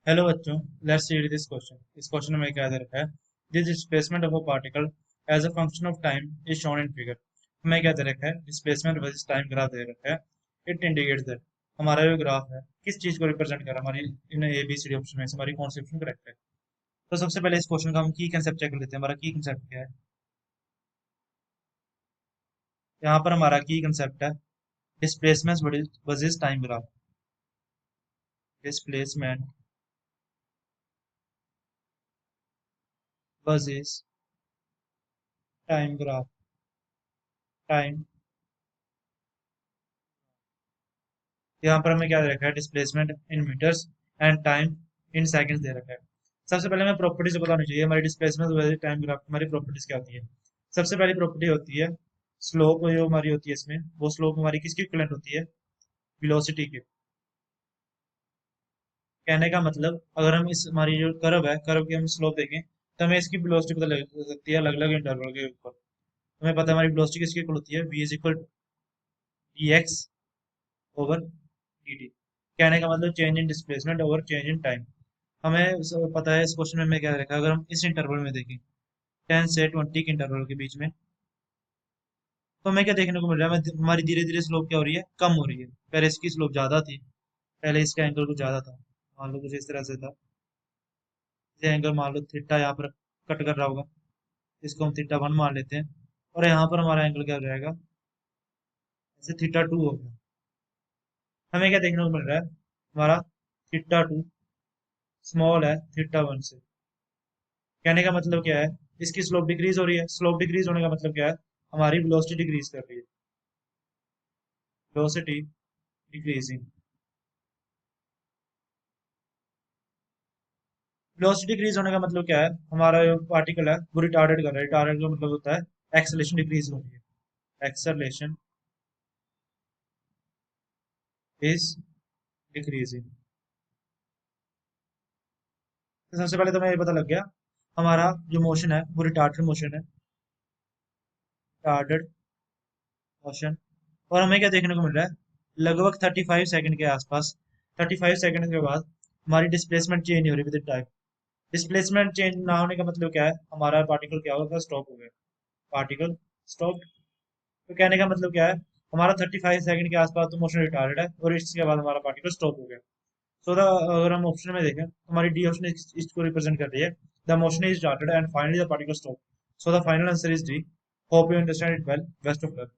Hello बच्चों, let's read this question. इस question में क्या दे रखा है? This displacement of a particle as a function of time is shown in figure. हमें क्या दे रखा है? डिस्प्लेसमेंट वर्सेस टाइम ग्राफ दे रखा है। इट इंडिकेट्स दैट हमारा जो ग्राफ है किस चीज को रिप्रेजेंट कर रहा है। हमारी इन A B C D option में से हमारी कौन सी ऑप्शन करेक्ट है? तो सबसे पहले इस क्वेश्चन का हम की कंसेप्ट चेक कर लेते हैं। हमारा की कंसेप्ट क्या है? यहाँ पर हमारा की कंसेप्ट है displacement versus time graph. Displacement versus time graph. Time, यहाँ पर हमें क्या दे रखा है? Displacement in metres and time in seconds दे रखा है। सबसे पहले हमें प्रॉपर्टीज बतानी चाहिए। हमारी डिस्प्लेसमेंट वाली टाइम ग्राफ हमारी प्रॉपर्टीज क्या होती है? सबसे पहली प्रॉपर्टी होती है स्लोप। जो हमारी होती है इसमें, वो स्लोप हमारी किसकी इक्विवेलेंट होती है? वेलोसिटी के। कहने का मतलब अगर हम इस हमारी जो कर्व है, कर्व की हम स्लोप देखें तो हमें इसकी वेलोसिटी पता लग सकती है अलग अलग इंटरवल के ऊपर। हमें पता है हमारी वेलोसिटी किसकी इक्वल होती है? v is equal to d x over d t. कहने का मतलब change in displacement over change in time. हमें पता है इस क्वेश्चन में हमें क्या रखा है। अगर हम इस इंटरवल में देखें 10 से 20 के इंटरवल के बीच में, तो हमें क्या देखने को मिल रहा है? हमारी धीरे धीरे स्लोप क्या हो रही है? कम हो रही है। पहले इसकी स्लोप ज्यादा थी, पहले इसका एंगल कुछ ज्यादा था। मान लो कुछ इस तरह से था। ये एंगल मान लो थीटा यहाँ पर कट कर रहा होगा, इसको हम थीटा वन मान लेते हैं। और यहाँ पर हमारा एंगल क्या हो जाएगा? जैसे थीटा टू हो गया। हमें क्या देखने को मिल रहा है? हमारा थीटा टू स्मॉल है थीटा वन से। कहने का मतलब क्या है? इसकी स्लोप डिक्रीज हो रही है। स्लोप डिक्रीज होने का मतलब क्या है? हमारी वेलोसिटी डिक्रीज कर रही है। Velocity decreasing. वेलोसिटी डिक्रीज होने का मतलब क्या है? हमारा जो पार्टिकल है वो रिटार्डेड कर रहा है। रिटार्डेड का मतलब होता है एक्सेलेरेशन डिक्रीज हो रही है। Acceleration is decreasing. तो सबसे पहले तो हमें ये पता लग गया हमारा जो मोशन है वो रिटार्डेड मोशन है। Retarded motion. और हमें क्या देखने को मिल रहा है? लगभग 35 सेकंड के आसपास, 35 सेकंड के बाद हमारी डिस्प्लेसमेंट चेंज हो रही है विद टाइम। डिस्प्लेसमेंट चेंज ना होने का मतलब क्या है? हमारा पार्टिकल क्या होगा? स्टॉप हो गया। Particle stop. तो कहने का मतलब क्या है? हमारा 35 सेकंड के आसपास तो मोशन रिटार्डेड है और इसके बाद हमारा पार्टिकल स्टॉप हो गया। सो द अगर हम ऑप्शन में देखें तो हमारी डी ऑप्शन इसको रिप्रेजेंट कर रही है। The motion is started and finally the particle stop. So the final answer is D. Hope you understand it well. Best of luck.